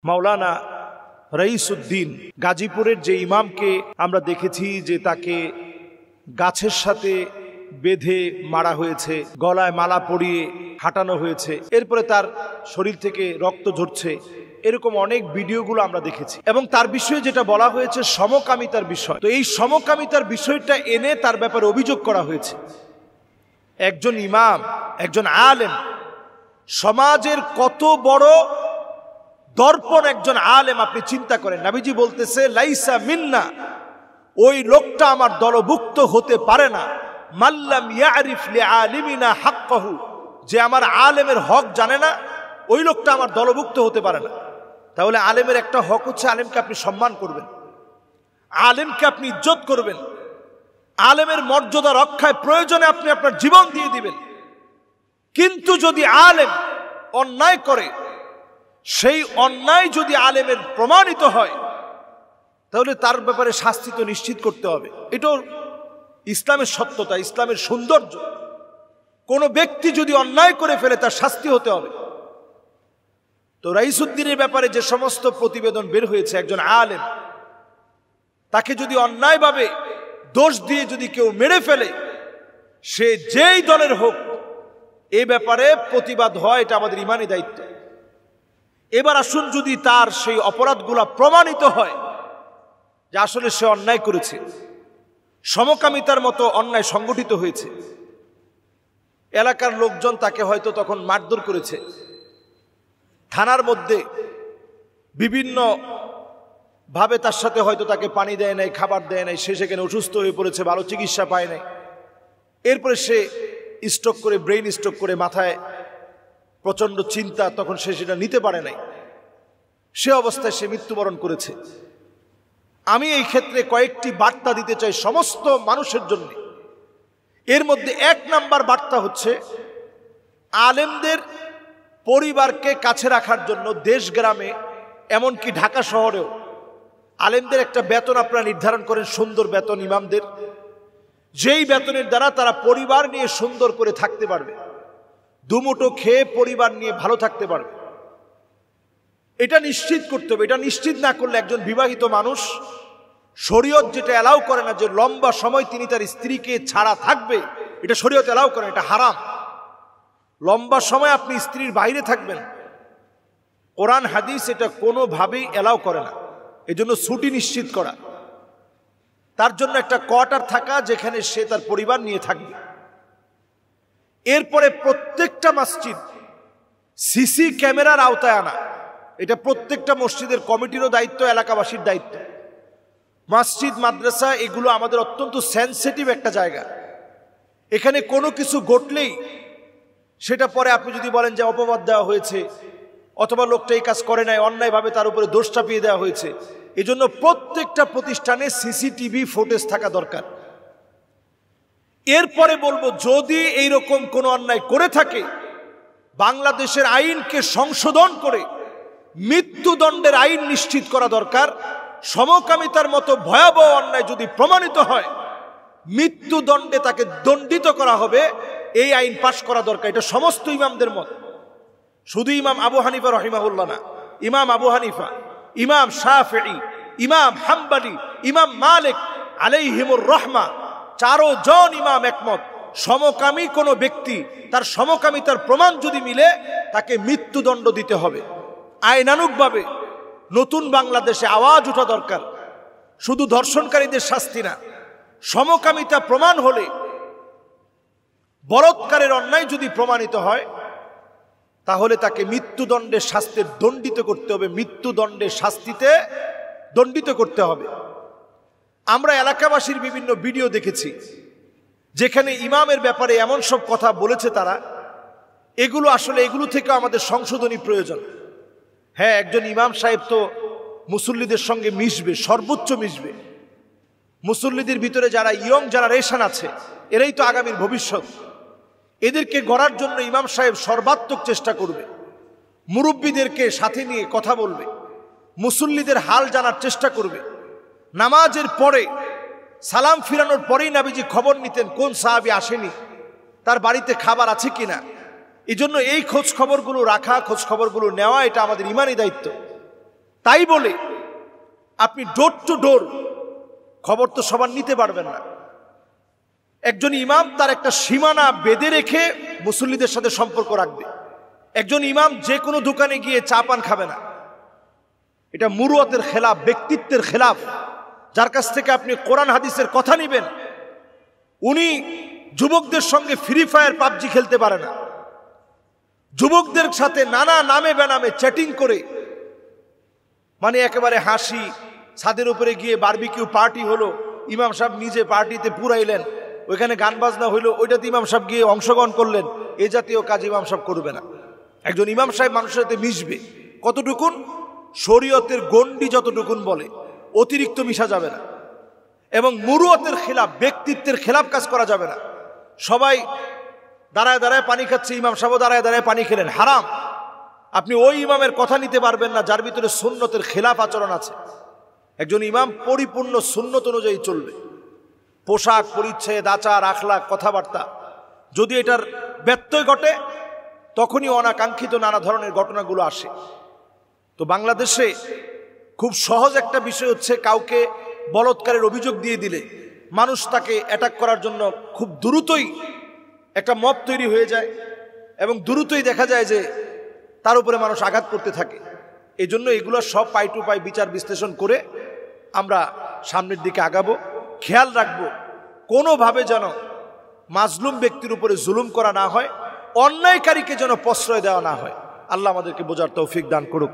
মাওলানা রঈসউদ্দিন গাজীপুরের যে ইমামকে আমরা দেখেছি যে তাকে গাছের সাথে বেঁধে মারা হয়েছে, গলায় মালা পরিয়ে হাঁটানো হয়েছে, এরপরে তার শরীর থেকে রক্ত ঝরছে, এরকম অনেক ভিডিওগুলো আমরা দেখেছি। এবং তার বিষয়ে যেটা বলা হয়েছে সমকামিতার বিষয়, তো এই সমকামিতার বিষয়টা এনে তার ব্যাপারে অভিযোগ করা হয়েছে। একজন ইমাম, একজন আলেম, সমাজের কত বড় দর্পণ একজন আলেম আপনি চিন্তা করেন। নবীজি বলতেছে লাইসা মিন্না, ওই লোকটা আমার দলভুক্ত হতে পারে না, মাল্লাম ইয়ারিফ লিআলিমিনা হাক্কাহু, যে আমার আলেমের হক জানে না, ওই লোকটা আমার দলভুক্ত হতে পারে না। তাহলে আলেমের একটা হক হচ্ছে আলেমকে আপনি সম্মান করবেন, আলেমকে আপনি ইজ্জত করবেন, আলেমের মর্যাদা রক্ষায় প্রয়োজনে আপনি আপনার জীবন দিয়ে দিবেন। কিন্তু যদি আলেম অন্যায় করে, সেই অন্যায় যদি আলেমের প্রমাণিত হয়, তাহলে তার ব্যাপারে শাস্তি তো নিশ্চিত করতে হবে। এটাও ইসলামের সত্যতা, ইসলামের সৌন্দর্য। কোন ব্যক্তি যদি অন্যায় করে ফেলে তার শাস্তি হতে হবে। তো রঈসউদ্দিনের ব্যাপারে যে সমস্ত প্রতিবেদন বের হয়েছে, একজন আলেম, তাকে যদি অন্যায়ভাবে দোষ দিয়ে যদি কেউ মেরে ফেলে, সে যেই দলের হোক, এ ব্যাপারে প্রতিবাদ হয়, এটা আমাদের ইমানি দায়িত্ব। এবার আসুন, যদি তার সেই অপরাধগুলো প্রমাণিত হয় যে আসলে সে অন্যায় করেছে, সমকামিতার মতো অন্যায় সংগঠিত হয়েছে, এলাকার লোকজন তাকে হয়তো তখন মারধর করেছে, থানার মধ্যে বিভিন্ন ভাবে তার সাথে হয়তো তাকে পানি দেয় নাই, খাবার দেয় নাই, সে সেখানে অসুস্থ হয়ে পড়েছে, ভালো চিকিৎসা পায় নাই, এরপরে সে স্ট্রোক করে, ব্রেইন স্ট্রোক করে, মাথায় প্রচন্ড চিন্তা, তখন সে সেটা নিতে পারে নাই, সে অবস্থায় সে মৃত্যুবরণ করেছে। আমি এই ক্ষেত্রে কয়েকটি বার্তা দিতে চাই সমস্ত মানুষের জন্য। এর মধ্যে 1 নাম্বার বার্তা হচ্ছে, আলেমদের পরিবারকে কাছে রাখার জন্য দেশ গ্রামে, এমনকি ঢাকা শহরেও আলেমদের একটা বেতন আপনারা নির্ধারণ করেন, সুন্দর বেতন ইমামদের, যেই বেতনের দ্বারা তারা পরিবার নিয়ে সুন্দর করে থাকতে পারবে, দুমুঠো খেয়ে পরিবার নিয়ে ভালো থাকতে পারবে। এটা নিশ্চিত করতে হবে। এটা নিশ্চিত না করলে একজন বিবাহিত মানুষ, শরীয়ত যেটা অ্যালাউ করে না যে লম্বা সময় তিনি তার স্ত্রীকে ছাড়া থাকবে, এটা শরীয়ত অ্যালাউ করে, এটা হারাম। লম্বা সময় আপনি স্ত্রীর বাইরে থাকবেন, কোরআন হাদিস এটা কোনোভাবেই অ্যালাউ করে না। এজন্য ছুটি নিশ্চিত করা, তার জন্য একটা কোয়ার্টার থাকা যেখানে সে তার পরিবার নিয়ে থাকবে। এরপরে প্রত্যেকটা মসজিদ সিসি ক্যামেরার আওতায় আনা, এটা প্রত্যেকটা মসজিদের কমিটিরও দায়িত্ব, এলাকাবাসীর দায়িত্ব। মসজিদ, মাদ্রাসা এগুলো আমাদের অত্যন্ত সেনসিটিভ একটা জায়গা। এখানে কোনো কিছু ঘটলেই সেটা পরে আপনি যদি বলেন যে অপবাদ দেওয়া হয়েছে, অথবা লোকটা এই কাজ করে নাই, অন্যায়ভাবে তার উপরে দোষ চাপিয়ে দেওয়া হয়েছে, এজন্য প্রত্যেকটা প্রতিষ্ঠানে সিসিটিভি ফুটেজ থাকা দরকার। এরপরে বলবো, যদি এইরকম কোনো অন্যায় করে থাকে, বাংলাদেশের আইনকে সংশোধন করে মৃত্যুদণ্ডের আইন নিশ্চিত করা দরকার। সমকামিতার মতো ভয়াবহ অন্যায় যদি প্রমাণিত হয়, মৃত্যুদণ্ডে তাকে দণ্ডিত করা হবে, এই আইন পাশ করা দরকার। এটা সমস্ত ইমামদের মত, শুধু ইমাম আবু হানিফা রহিমাহুল্লাহ না, ইমাম আবু হানিফা, ইমাম শাফিঈ, ইমাম হাম্বলি, ইমাম মালিক আলাইহিমুর রহমা, 4 জন ইমাম একমত, সমকামী কোনো ব্যক্তি তার সমকামিতার প্রমাণ যদি মিলে, তাকে মৃত্যুদণ্ড দিতে হবে। আইনানুগভাবে নতুন বাংলাদেশে আওয়াজ ওঠা দরকার। শুধু ধর্ষণকারীদের শাস্তি না, সমকামিতা প্রমাণ হলে, বলাৎকারের অন্যায় যদি প্রমাণিত হয়, তাহলে তাকে মৃত্যুদণ্ডের শাস্তিতে দণ্ডিত করতে হবে, মৃত্যুদণ্ডের শাস্তিতে দণ্ডিত করতে হবে। আমরা এলাকাবাসীর বিভিন্ন ভিডিও দেখেছি যেখানে ইমামের ব্যাপারে এমন সব কথা বলেছে তারা, এগুলো থেকে আমাদের সংশোধনী প্রয়োজন। হ্যাঁ, একজন ইমাম সাহেব তো মুসল্লিদের সঙ্গে মিশবে, সর্বোচ্চ মিশবে। মুসল্লিদের ভিতরে যারা ইয়ং জেনারেশন আছে, এরাই তো আগামীর ভবিষ্যৎ। এদেরকে গড়ার জন্য ইমাম সাহেব সর্বাত্মক চেষ্টা করবে, মুরব্বীদেরকে সাথে নিয়ে কথা বলবে, মুসল্লিদের হাল জানার চেষ্টা করবে। নামাজের পরে, সালাম ফিরানোর পরেই নবীজি খবর নিতেন কোন সাহাবী আসেনি, তার বাড়িতে খাবার আছে কিনা। এই জন্য এই খোঁজ খবরগুলো রাখা, খোঁজ খবরগুলো নেওয়া, এটা আমাদের ইমানি দায়িত্ব। তাই বলে আপনি ডোর টু ডোর খবর তো সবার নিতে পারবেন না। একজন ইমাম তার একটা সীমানা বেঁধে রেখে মুসল্লিদের সাথে সম্পর্ক রাখবে। একজন ইমাম যে কোনো দোকানে গিয়ে চা পান খাবে না। এটা মুরুয়াতের খেলাফ, ব্যক্তিত্বের খেলাফ। যার কাছ থেকে আপনি কোরআন হাদিসের কথা নেবেন, উনি যুবকদের সঙ্গে ফ্রি ফায়ার পাবজি খেলতে পারে না। যুবকদের সাথে নানা নামে বেনামে চ্যাটিং করে, মানে একেবারে হাসি, ছাদের উপরে গিয়ে বারবিকিউ পার্টি হলো, ইমাম সাহেব নিজে পার্টিতে পুরাইলেন, ওইখানে গান বাজনা হইলো, ওইটাতে ইমাম সাহেব গিয়ে অংশগ্রহণ করলেন, এই জাতীয় কাজ ইমাম সাহেব করবে না। একজন ইমাম সাহেব মানুষের সাথে মিশবে কতটুকুন, শরীয়তের গণ্ডি যতটুকুন বলে, অতিরিক্ত মিশা যাবে না। এবং মুরুয়াতের খেলাফ, ব্যক্তিত্বের খেলাফ কাজ করা যাবে না। সবাই দাঁড়ায় দাঁড়ায় পানি খাচ্ছে, ইমাম সাহেব দাঁড়ায় দাঁড়ায় পানি খেলেন, হারাম। আপনি ওই ইমামের কথা নিতে পারবেন না যার ভিতরে সুন্নতের খেলাফ আচরণ আছে। একজন ইমাম পরিপূর্ণ সুন্নত অনুযায়ী চলবে, পোশাক পরিচ্ছদ, আচার, আখলাক, কথাবার্তা। যদি এটার ব্যত্যয় ঘটে তখনই অনাকাঙ্ক্ষিত নানা ধরনের ঘটনাগুলো আসে। তো বাংলাদেশে খুব সহজ একটা বিষয় হচ্ছে, কাউকে বলৎকারের অভিযোগ দিয়ে দিলে মানুষ তাকে অ্যাটাক করার জন্য খুব দ্রুতই একটা মব তৈরি হয়ে যায় এবং দ্রুতই দেখা যায় যে তার উপরে মানুষ আঘাত করতে থাকে। এই জন্য এগুলো সব পাই টু পাই বিচার বিশ্লেষণ করে আমরা সামনের দিকে আগাবো। খেয়াল রাখবো কোনোভাবে যেন মাজলুম ব্যক্তির উপরে জুলুম করা না হয়, অন্যায়কারীকে যেন প্রশ্রয় দেওয়া না হয়। আল্লাহ আমাদেরকে বোঝার তৌফিক দান করুক।